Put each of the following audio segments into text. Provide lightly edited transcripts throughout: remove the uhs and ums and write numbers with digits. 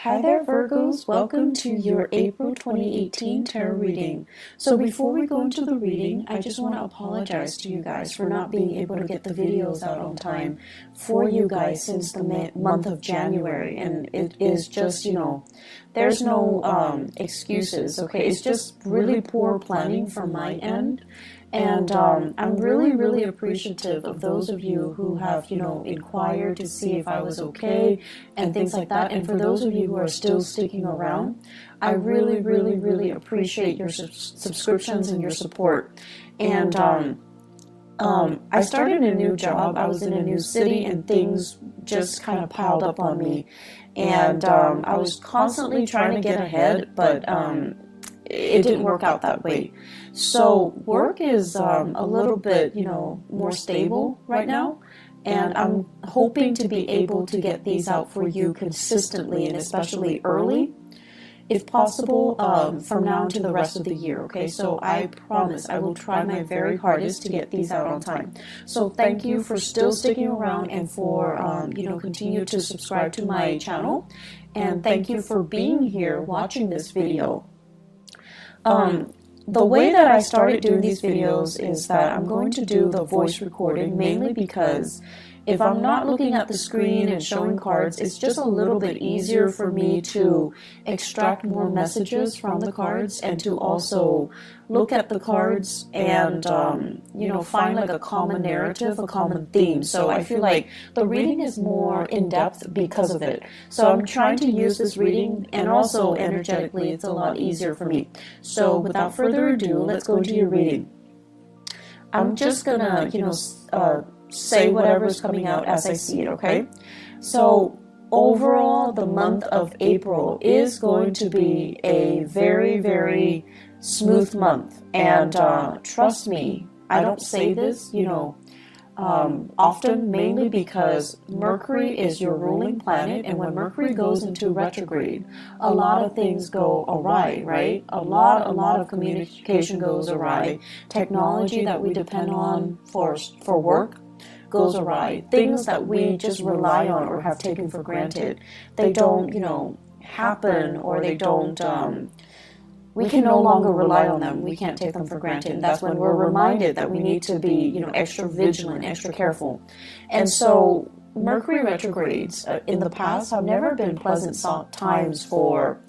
Hi there, Virgos. Welcome to your April 2018 tarot reading. So before we go into the reading, I just want to apologize to you guys for not being able to get the videos out on time for you guys since the month of January. And it is just, there's no excuses, okay? It's just really poor planning from my end. And I'm really, really appreciative of those of you who have, inquired to see if I was okay and things like that. And for those of you who are still sticking around, I really, really, really appreciate your subscriptions and your support. And I started a new job. I was in a new city and things just kind of piled up on me. And I was constantly trying to get ahead, but it didn't work out that way. So work is a little bit, more stable right now. And I'm hoping to be able to get these out for you consistently and especially early, if possible, from now to the rest of the year, okay? So I promise I will try my very hardest to get these out on time. So thank you for still sticking around and for, continue to subscribe to my channel. And thank you for being here watching this video. The way that I started doing these videos is that I'm going to do the voice recording mainly because if I'm not looking at the screen and showing cards, it's just a little bit easier for me to extract more messages from the cards and to also look at the cards and, find like a common narrative, a common theme. So I feel like the reading is more in-depth because of it. So I'm trying to use this reading and also energetically, it's a lot easier for me. So without further ado, let's go into your reading. I'm just gonna, say whatever's coming out as I see it, okay? So overall, the month of April is going to be a very, very smooth month. And trust me, I don't say this, often, mainly because Mercury is your ruling planet, and when Mercury goes into retrograde, a lot of things go awry, right? A lot of communication goes awry. Technology that we depend on for work goes awry. Things that we just rely on or have taken for granted, they don't, happen, or they don't, we can no longer rely on them. We can't take them for granted. And that's when we're reminded that we need to be, extra vigilant, extra careful. And so Mercury retrogrades in the past have never been pleasant times for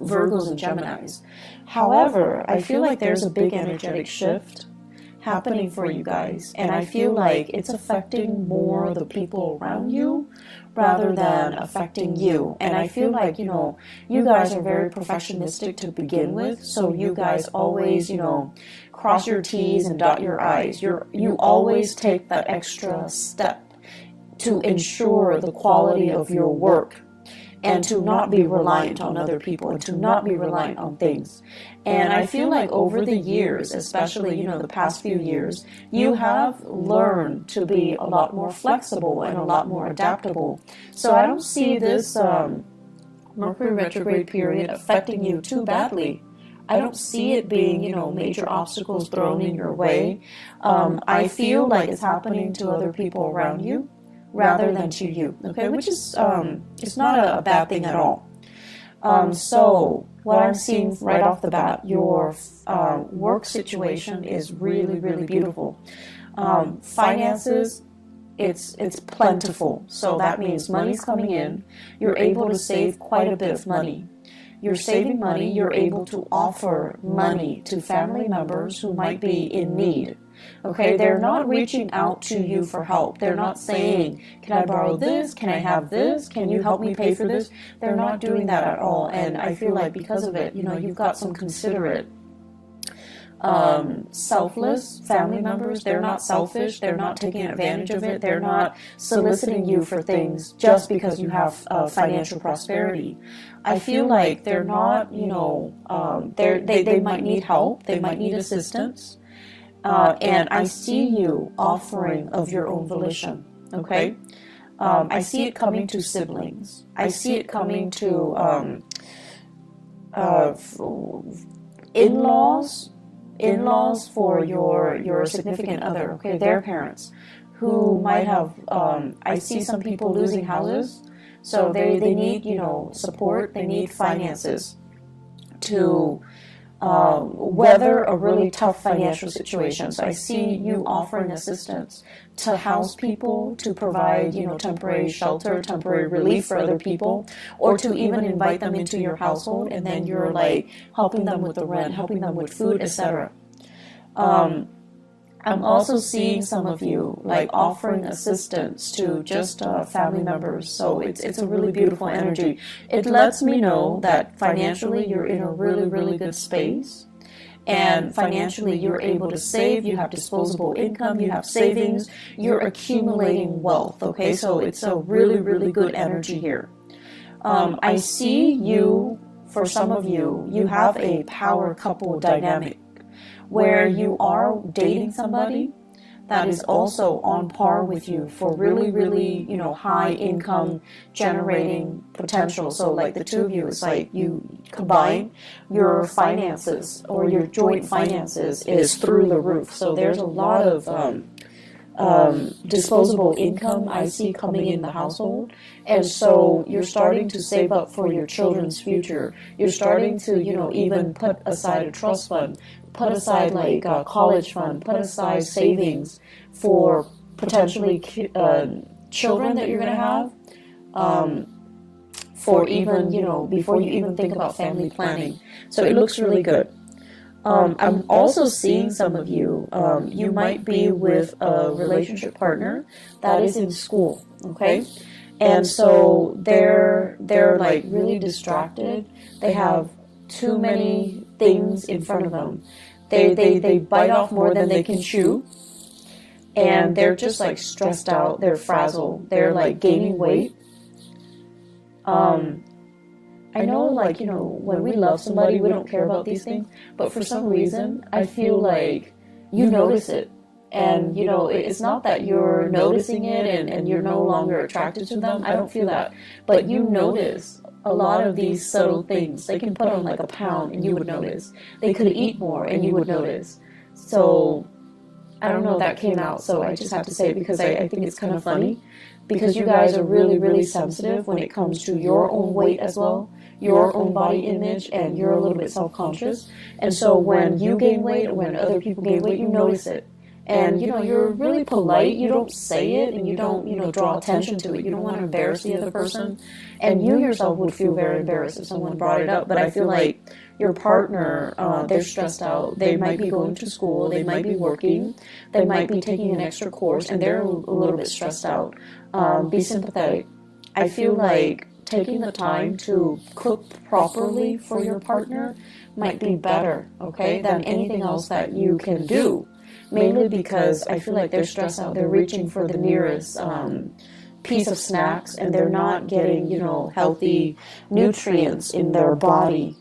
Virgos and Geminis. However, I feel like there's a big energetic shift happening for you guys, and I feel like it's affecting more the people around you rather than affecting you. And I feel like, you guys are very perfectionistic to begin with, so you guys always, cross your T's and dot your I's. You always take that extra step to ensure the quality of your work and to not be reliant on other people and to not be reliant on things. And I feel like over the years, especially, the past few years, you have learned to be a lot more flexible and a lot more adaptable. So I don't see this Mercury retrograde period affecting you too badly. I don't see it being, major obstacles thrown in your way. I feel like it's happening to other people around you rather than to you, okay? Which is, it's not a bad thing at all. So what I'm seeing right off the bat, your work situation is really, really beautiful. Finances, it's plentiful. So that means money's coming in. You're able to save quite a bit of money. You're saving money. You're able to offer money to family members who might be in need. Okay, they're not reaching out to you for help. They're not saying, can I borrow this? Can I have this? Can you help me pay for this? They're not doing that at all. And I feel like because of it, you've got some considerate, selfless family members. They're not selfish. They're not taking advantage of it. They're not soliciting you for things just because you have financial prosperity. I feel like they're not, they might need help. They might need assistance. And I see you offering of your own volition, okay? I see it coming to siblings. I see it coming to in-laws for your significant other, okay, their parents, who might have, I see some people losing houses So they need, you know, support. They need finances to weather a really tough financial situation. So I see you offering assistance to house people, to provide, you know, temporary shelter, temporary relief for other people, or to even invite them into your household, and then you're like helping them with the rent, helping them with food, etc. I'm also seeing some of you like offering assistance to just family members. So it's a really beautiful energy. It lets me know that financially you're in a really, really good space. And financially you're able to save, you have disposable income, you have savings, you're accumulating wealth, okay? So it's a really, really good energy here. I see you, for some of you, you have a power couple dynamic where you are dating somebody that is also on par with you for really, really, you know, high income generating potential. So like the two of you, it's like you combine your finances, or your joint finances is through the roof. So there's a lot of disposable income I see coming in the household. And so you're starting to save up for your children's future. You're starting to, you know, even put aside a trust fund, put aside like a college fund, put aside savings for potentially children that you're going to have, for even, you know, before you even think about family planning. So it looks really good. I'm also seeing some of you, you might be with a relationship partner that is in school, okay? And so they're like really distracted. They have too many things in front of them. They bite off more than they can chew. And they're just like stressed out. They're frazzled. They're like gaining weight. I know, like, you know, when we love somebody, we don't care about these things. But for some reason, I feel like you notice it. And, you know, it's not that you're noticing it and you're no longer attracted to them. I don't feel that. But you notice a lot of these subtle things. They can put on like a pound and you would notice. They could eat more and you would notice. So I don't know if that came out, so I just have to say it because I think it's kind of funny. Because you guys are really, really sensitive when it comes to your own weight as well, your own body image, and you're a little bit self-conscious. And so when you gain weight or when other people gain weight, you notice it. And, you know, you're really polite. You don't say it and you don't, you know, draw attention to it. You don't want to embarrass the other person. And you yourself would feel very embarrassed if someone brought it up. But I feel like your partner, they're stressed out. They might be going to school. They might be working. They might be taking an extra course and they're a little bit stressed out. Be sympathetic. I feel like taking the time to cook properly for your partner might be better, okay, than anything else that you can do. Mainly because I feel like they're stressed out. They're reaching for the nearest piece of snacks and they're not getting, you know, healthy nutrients in their body.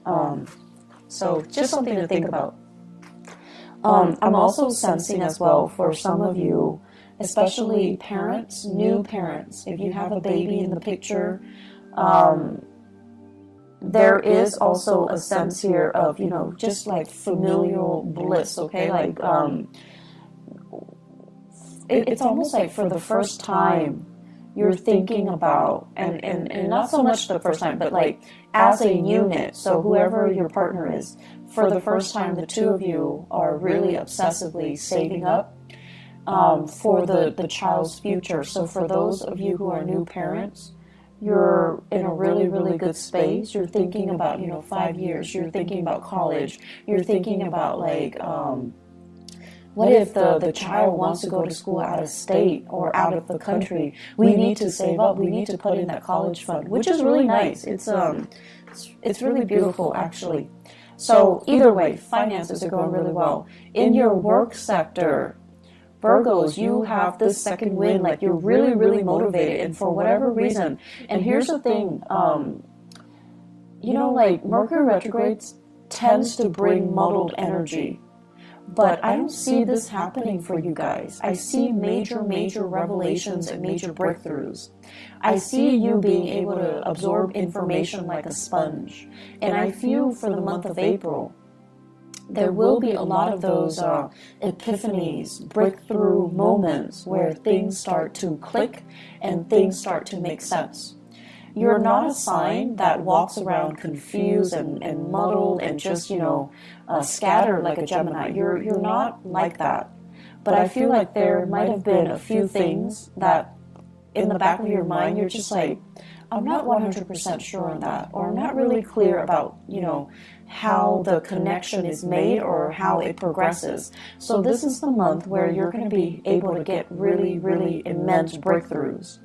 So just something to think about. I'm also sensing as well for some of you, especially parents, new parents, if you have a baby in the picture, there is also a sense here of, you know, just like familial bliss, okay? Like, it's almost like for the first time you're thinking about, and not so much the first time, but like as a unit, so whoever your partner is, for the first time the two of you are really obsessively saving up for the child's future. So for those of you who are new parents, you're in a really, really good space. You're thinking about, you know, 5 years. You're thinking about college. You're thinking about like, what if the child wants to go to school out of state or out of the country? We need to save up. We need to put in that college fund, which is really nice. It's really beautiful, actually. So either way, finances are going really well. In your work sector, Virgos, you have this second wind, like you're really, really motivated, and for whatever reason. And here's the thing, you know, like Mercury retrograde tends to bring muddled energy. But I don't see this happening for you guys. I see major, major revelations and major breakthroughs. I see you being able to absorb information like a sponge. And I feel for the month of April, there will be a lot of those epiphanies, breakthrough moments where things start to click and things start to make sense. you're not a sign that walks around confused and muddled and just, scattered like a Gemini. You're not like that. But I feel like there might have been a few things that in the back of your mind, you're just like, I'm not 100% sure on that, or I'm not really clear about, how the connection is made or how it progresses. So this is the month where you're going to be able to get really, really immense breakthroughs.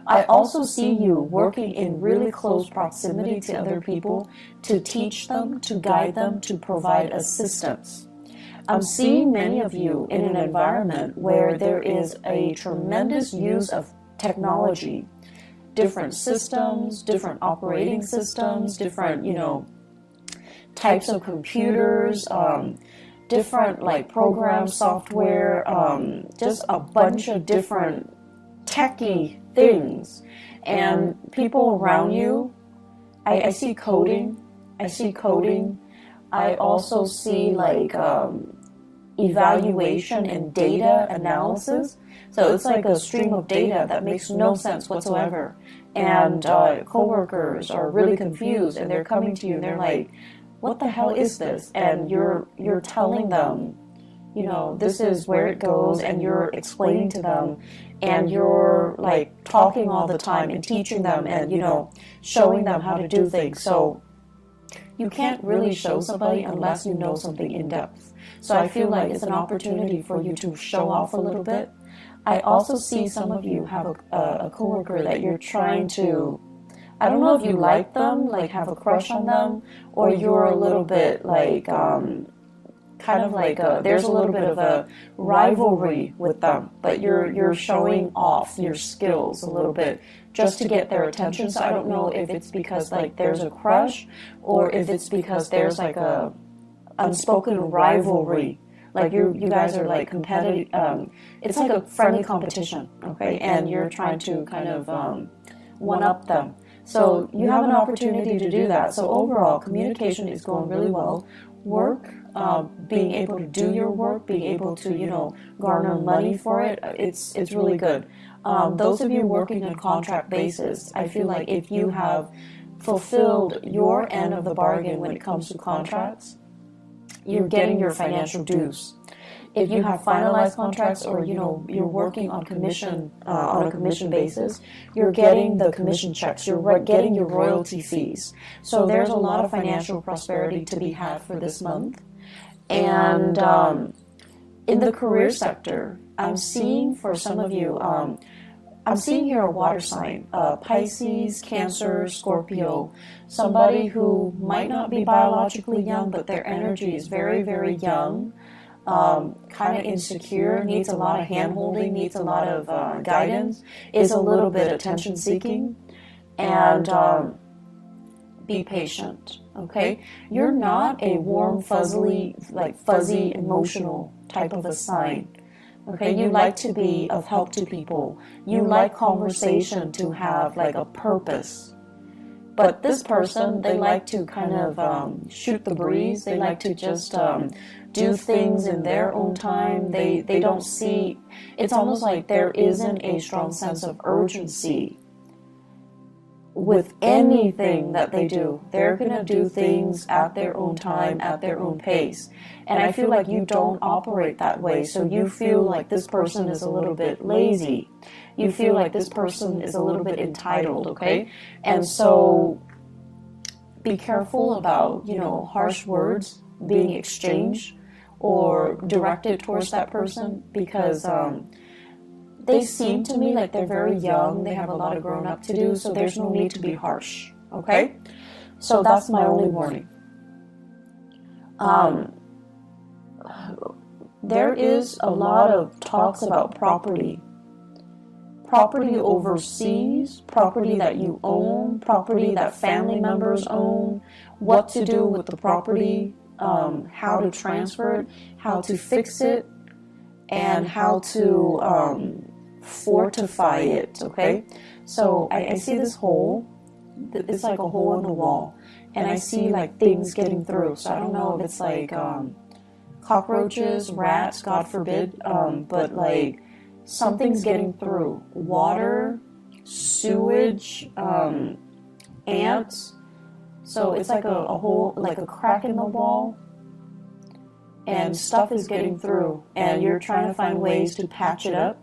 I also see you working in really close proximity to other people to teach them, to guide them, to provide assistance. I'm seeing many of you in an environment where there is a tremendous use of technology, different systems, different operating systems, different, types of computers, different like programs, software, just a bunch of different techie things. And people around you, I see coding. I also see like evaluation and data analysis. So it's like a stream of data that makes no sense whatsoever. And coworkers are really confused, and they're coming to you and they're like, what the hell is this? And you're telling them, this is where it goes, and you're explaining to them, and you're like talking all the time and teaching them and, showing them how to do things. So you can't really show somebody unless you know something in depth. So I feel like it's an opportunity for you to show off a little bit. I also see some of you have a coworker that you're trying to, I don't know if you like them, like have a crush on them, or you're a little bit like, kind of like, there's a little bit of a rivalry with them, but you're showing off your skills a little bit just to get their attention. So I don't know if it's because like there's a crush, or if it's because there's like a unspoken rivalry. Like you guys are like competitive, it's like a friendly competition, okay? And you're trying to kind of one-up them. So you have an opportunity to do that. So overall, communication is going really well. Work, being able to do your work, being able to, garner money for it, it's really good. Those of you working on contract basis, I feel like if you have fulfilled your end of the bargain when it comes to contracts, you're getting your financial dues. If you have finalized contracts, or you're working on commission on a commission basis, you're getting the commission checks, you're getting your royalty fees. So there's a lot of financial prosperity to be had for this month. And in the career sector, I'm seeing for some of you, I'm seeing here a water sign, Pisces, Cancer, Scorpio, somebody who might not be biologically young, but their energy is very, very young. Kind of insecure, needs a lot of hand-holding, needs a lot of guidance, is a little bit attention-seeking, and be patient, okay? You're not a warm, fuzzy, emotional type of a sign, okay? You like to be of help to people. You like conversation to have like a purpose. But this person, they like to kind of shoot the breeze. They like to just do things in their own time. They don't see, it's almost like there isn't a strong sense of urgency with anything that they do. They're going to do things at their own time, at their own pace. And I feel like you don't operate that way. So you feel like this person is a little bit lazy. You feel like this person is a little bit entitled, okay? And so be careful about, harsh words being exchanged or directed towards that person, because they seem to me like they're very young. They have a lot of growing up to do, so there's no need to be harsh, okay? So that's my only warning. There is a lot of talks about property overseas, property that you own, property that family members own, what to do with the property, how to transfer it, how to fix it, and how to fortify it, okay? So I see this hole. It's like a hole in the wall, and I see like things getting through. So I don't know if it's like cockroaches, rats, God forbid, but like something's getting through. Water, sewage, ants. So it's like a hole, like a crack in the wall, and stuff is getting through, and you're trying to find ways to patch it up.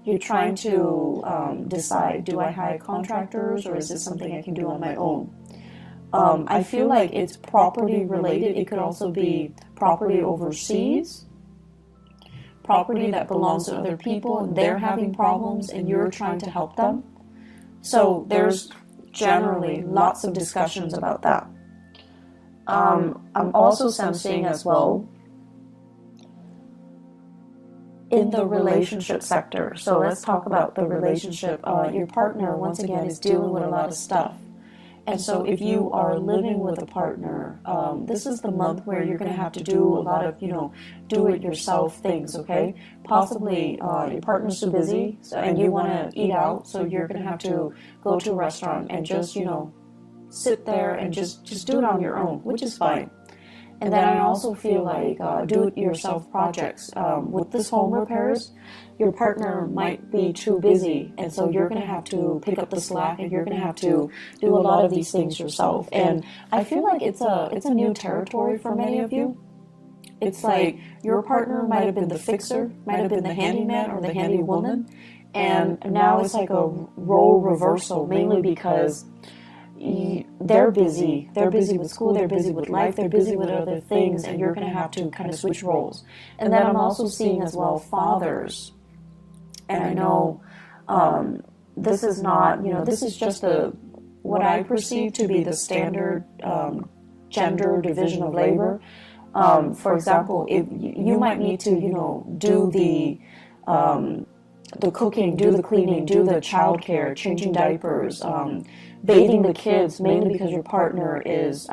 You're trying to decide, do I hire contractors, or is this something I can do on my own? I feel like it's property related. It could also be property overseas, property that belongs to other people, and they're having problems, and you're trying to help them. So there's generally lots of discussions about that. I'm also sensing as well in the relationship sector. So let's talk about the relationship. Your partner, once again, is dealing with a lot of stuff. And so if you are living with a partner, this is the month where you're going to have to do a lot of, do-it-yourself things, okay? Possibly your partner's too busy and you want to eat out, so you're going to have to go to a restaurant and just, sit there and just do it on your own, which is fine. And then I also feel like do-it-yourself projects. With this home repairs, your partner might be too busy, and so you're going to have to pick up the slack, and you're going to have to do a lot of these things yourself. And I feel like it's a new territory for many of you. It's like your partner might have been the fixer, might have been the handyman or the handy woman, and now it's like a role reversal, mainly because they're busy with school, they're busy with life, they're busy with other things, and you're going to have to kind of switch roles. And then I'm also seeing as well fathers, and I know this is not, this is just what I perceive to be the standard gender division of labor. For example, if you might need to do the cooking, do the cleaning, do the childcare, changing diapers, bathing the kids, mainly because your partner is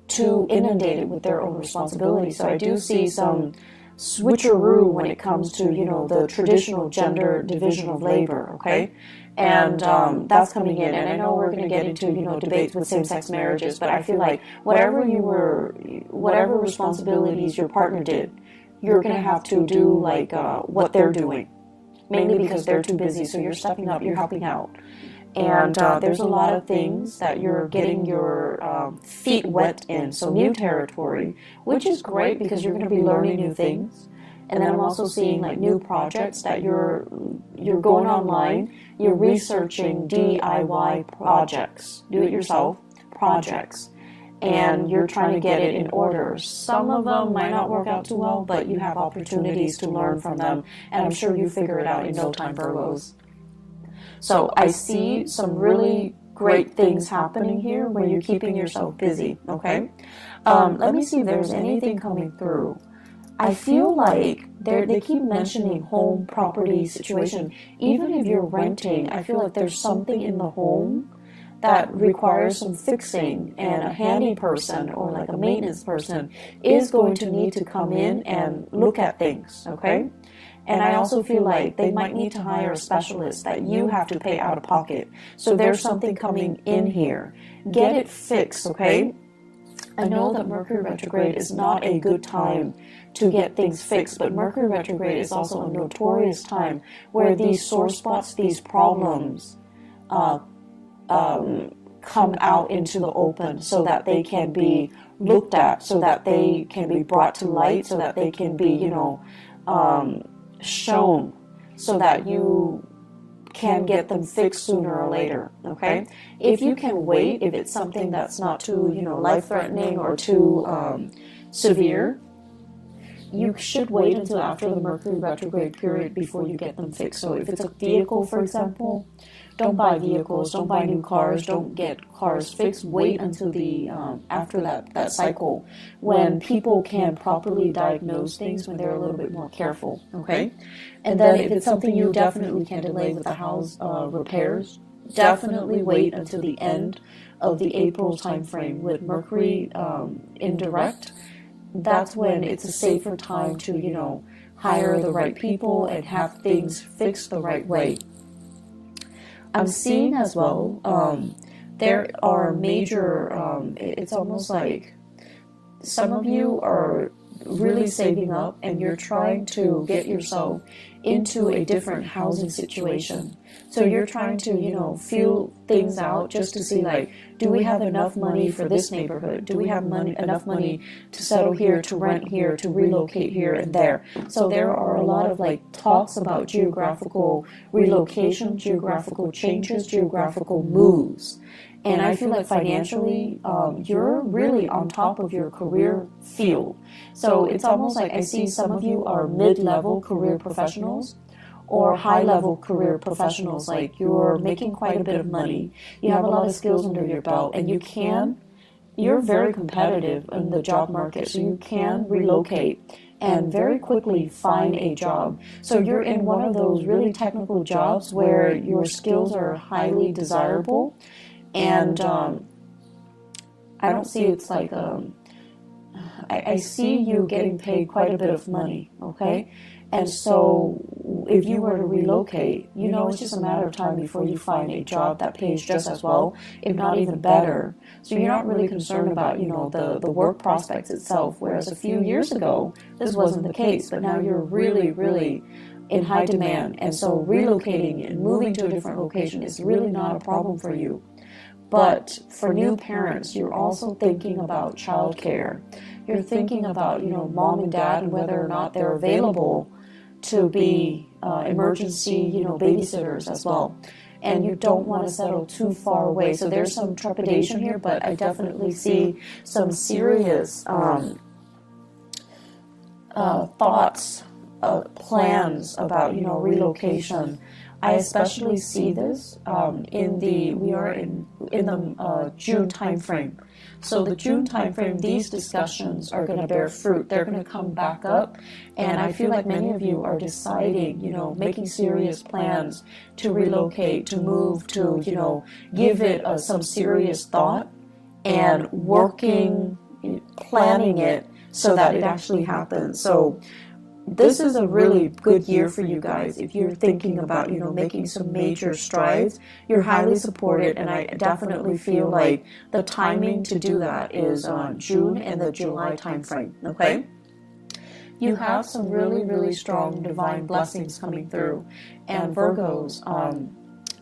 too inundated with their own responsibilities. So I do see some switcheroo when it comes to, the traditional gender division of labor, okay? And that's coming in. And I know we're going to get into, debates with same-sex marriages, but I feel like whatever responsibilities your partner did, you're going to have to do like what they're doing, mainly because they're too busy. So you're stepping up, you're helping out. And there's a lot of things that you're getting your feet wet in, so new territory, which is great because you're going to be learning new things. And then I'm also seeing like new projects that you're going online, you're researching DIY projects, do-it-yourself projects, and you're trying to get it in order. Some of them might not work out too well, but you have opportunities to learn from them, and I'm sure you figure it out in no time, Virgos. So I see some really great things happening here where you're keeping yourself busy, okay? Let me see if there's anything coming through. I feel like they keep mentioning home property situation. Even if you're renting, I feel like there's something in the home that requires some fixing, and a handy person or like a maintenance person is going to need to come in and look at things, okay? And I also feel like they might need to hire a specialist that you have to pay out of pocket. So there's something coming in here. Get it fixed, okay? I know that Mercury retrograde is not a good time to get things fixed, but Mercury retrograde is also a notorious time where these sore spots, these problems, come out into the open so that they can be looked at, so that they can be brought to light, so that they can be, shown, so that you can get them fixed sooner or later, okay? If you can wait, if it's something that's not too, life-threatening or too severe, you should wait until after the Mercury retrograde period before you get them fixed. So if it's a vehicle, for example, don't buy vehicles, don't buy new cars, don't get cars fixed. Wait until the after that cycle when people can properly diagnose things, when they're a little bit more careful, okay? And then if it's something you definitely can delay with the house repairs, definitely wait until the end of the April time frame with Mercury indirect. That's when it's a safer time to, hire the right people and have things fixed the right way. I'm seeing as well, there are major, it's almost like some of you are really saving up and you're trying to get yourself into a different housing situation. So you're trying to, feel things out just to see, like, do we have enough money for this neighborhood? Do we have enough money to settle here, to rent here, to relocate here and there? So there are a lot of like talks about geographical relocation, geographical changes, geographical moves. And I feel like financially, you're really on top of your career field. So it's almost like I see some of you are mid-level career professionals or high-level career professionals. Like, you're making quite a bit of money, you have a lot of skills under your belt, and you're very competitive in the job market, so you can relocate and very quickly find a job. So you're in one of those really technical jobs where your skills are highly desirable. And I don't see it's like, I see you getting paid quite a bit of money, okay? And so if you were to relocate, it's just a matter of time before you find a job that pays just as well, if not even better. So you're not really concerned about, the work prospects itself, whereas a few years ago, this wasn't the case, but now you're really, really in high demand. And so relocating and moving to a different location is really not a problem for you. But for new parents, you're also thinking about childcare. You're thinking about, mom and dad and whether or not they're available to be emergency, babysitters as well. And you don't want to settle too far away. So there's some trepidation here, but I definitely see some serious thoughts, plans about, relocation. I especially see this we are in the June timeframe. So the June timeframe, these discussions are going to bear fruit. They're going to come back up, and I feel like many of you are deciding, making serious plans to relocate, to move, to, give it some serious thought and working, planning it so that it actually happens. So this is a really good year for you guys. If you're thinking about, making some major strides, you're highly supported, and I definitely feel like the timing to do that is June and the July timeframe, okay? You have some really, really strong divine blessings coming through. And Virgos,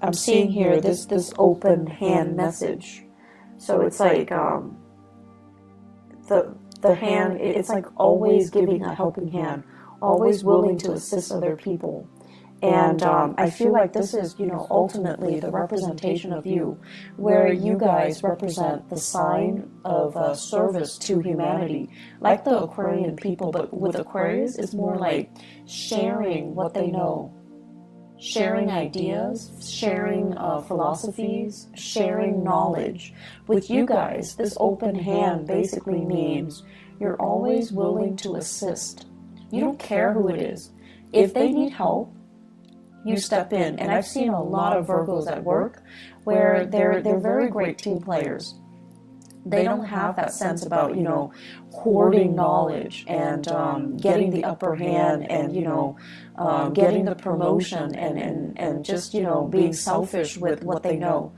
I'm seeing here this open hand message. So it's like the hand, it's like always giving a helping hand, always willing to assist other people. And I feel like this is, ultimately the representation of you, where you guys represent the sign of service to humanity, like the Aquarian people. But with Aquarius, it's more like sharing what they know, sharing ideas, sharing philosophies, sharing knowledge. With you guys, this open hand basically means you're always willing to assist. You don't care who it is. If they need help, you step in. And I've seen a lot of Virgos at work where they're very great team players. They don't have that sense about, hoarding knowledge and getting the upper hand and, getting the promotion and just, being selfish with what they know.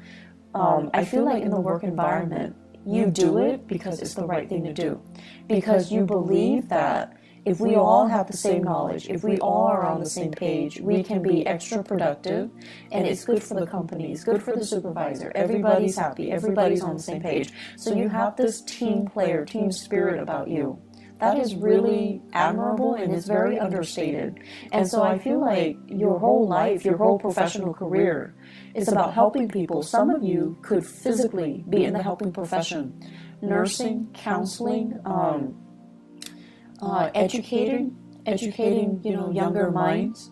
I feel like in the work environment, you do it because it's the right thing to do. Because you believe that if we all have the same knowledge, if we all are on the same page, we can be extra productive, and it's good for the company, it's good for the supervisor. Everybody's happy, everybody's on the same page. So you have this team player, team spirit about you. That is really admirable, and it's very understated. And so I feel like your whole life, your whole professional career is about helping people. Some of you could physically be in the helping profession, nursing, counseling, educating, younger minds.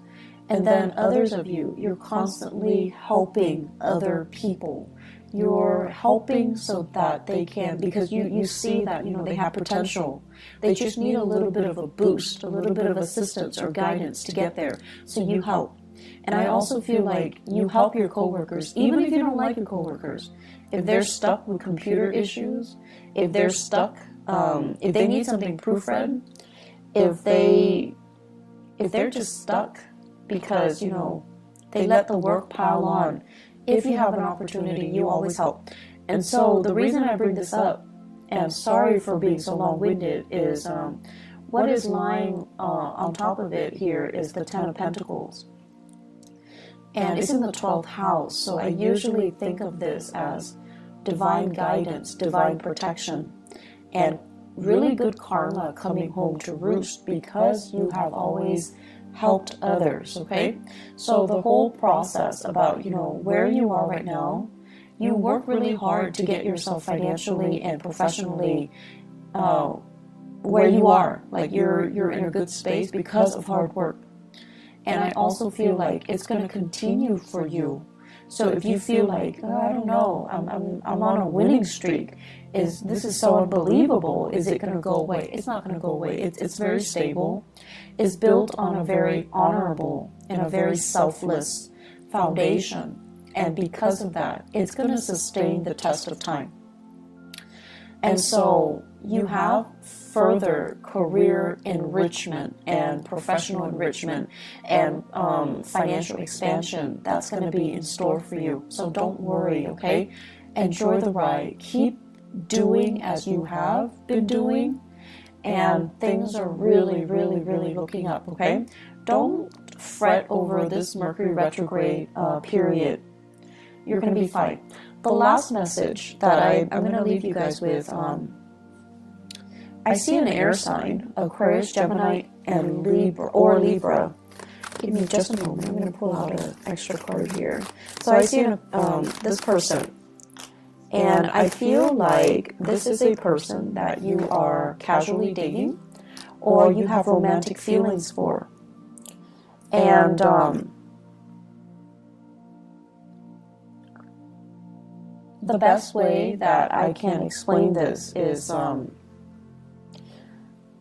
And then others of you, you're constantly helping other people. You're helping so that they can, because you see that, they have potential. They just need a little bit of a boost, a little bit of assistance or guidance to get there. So you help. And I also feel like you help your coworkers, even if you don't like your coworkers. If they're stuck with computer issues, if they're stuck, if they need something proofread, if they're just stuck because, they let the work pile on. If you have an opportunity, you always help. And so the reason I bring this up, and sorry for being so long-winded, is what is lying on top of it here is the Ten of Pentacles. And it's in the 12th house. So I usually think of this as divine guidance, divine protection, and really good karma coming home to roost because you have always helped others, okay? So the whole process about, where you are right now, you work really hard to get yourself financially and professionally where you are. Like you're in a good space because of hard work. And I also feel like it's going to continue for you. So if you feel like, I don't know, I'm on a winning streak, this is so unbelievable, is it going to go away? It's not going to go away. It's very stable. It's built on a very honorable and a very selfless foundation. And because of that, it's going to sustain the test of time. And so you have further career enrichment and professional enrichment and financial expansion that's going to be in store for you. So don't worry, okay? Enjoy the ride. Keep doing as you have been doing, and things are really, really, really looking up, okay? Don't fret over this Mercury retrograde period. You're going to be fine. The last message that I'm going to leave you guys with, I see an air sign, Aquarius, Gemini, and Libra. Give me just a moment. I'm going to pull out an extra card here. So I see this person, and I feel like this is a person that you are casually dating or you have romantic feelings for. And the best way that I can explain this is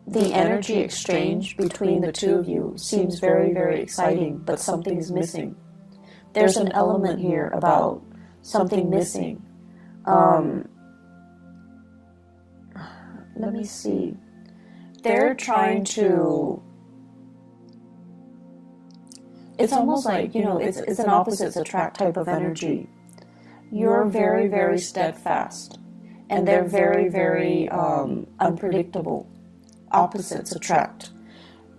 the energy exchange between the two of you seems very, very exciting, but something's missing. There's an element here about something missing. Let me see. They're trying to... It's almost like, it's an opposites attract type of energy. You're very, very steadfast, and they're very, very unpredictable. Opposites attract.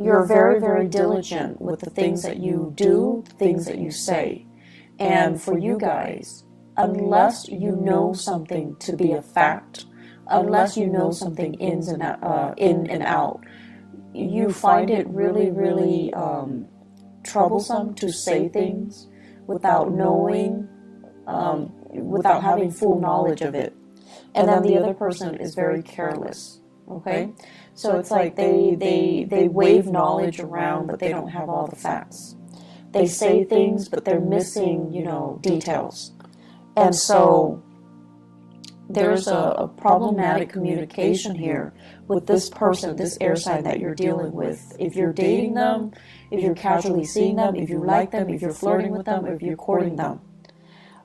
You're very, very diligent with the things that you do, things that you say. And for you guys, unless you know something to be a fact, unless you know something in and out, you find it really, really troublesome to say things without knowing, without having full knowledge of it. And then the other person is very careless, okay? So it's like they wave knowledge around, but they don't have all the facts. They say things, but they're missing, details. And so there's a problematic communication here with this person, this air sign that you're dealing with. If you're dating them, if you're casually seeing them, if you like them, if you're flirting with them, or if you're courting them.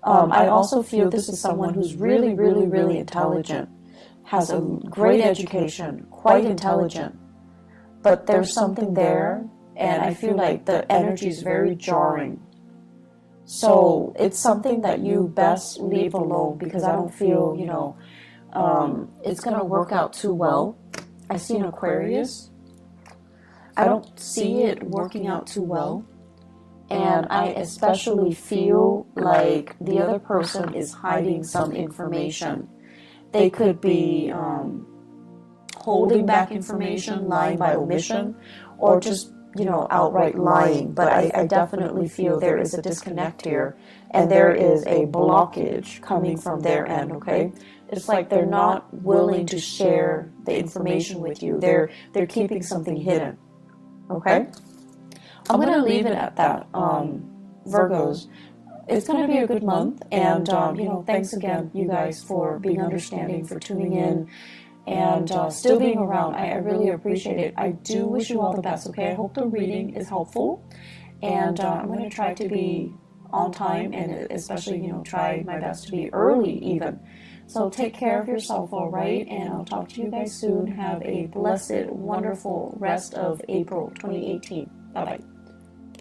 I also feel this is someone who's really, really, really intelligent, has a great education, quite intelligent, but there's something there, and I feel like the energy is very jarring. So it's something that you best leave alone, because I don't feel, it's going to work out too well. I see an Aquarius. I don't see it working out too well. And I especially feel like the other person is hiding some information. They could be holding back information, lying by omission, or just, outright lying. But I definitely feel there is a disconnect here, and there is a blockage coming from their end, okay? It's like they're not willing to share the information with you. They're keeping something hidden, okay? I'm going to leave it at that, Virgos. It's going to be a good month, and, thanks again, you guys, for being understanding, for tuning in, and still being around. I really appreciate it. I do wish you all the best, okay? I hope the reading is helpful, and I'm going to try to be on time, and especially, try my best to be early even. So take care of yourself, all right? And I'll talk to you guys soon. Have a blessed, wonderful rest of April 2018. Bye-bye.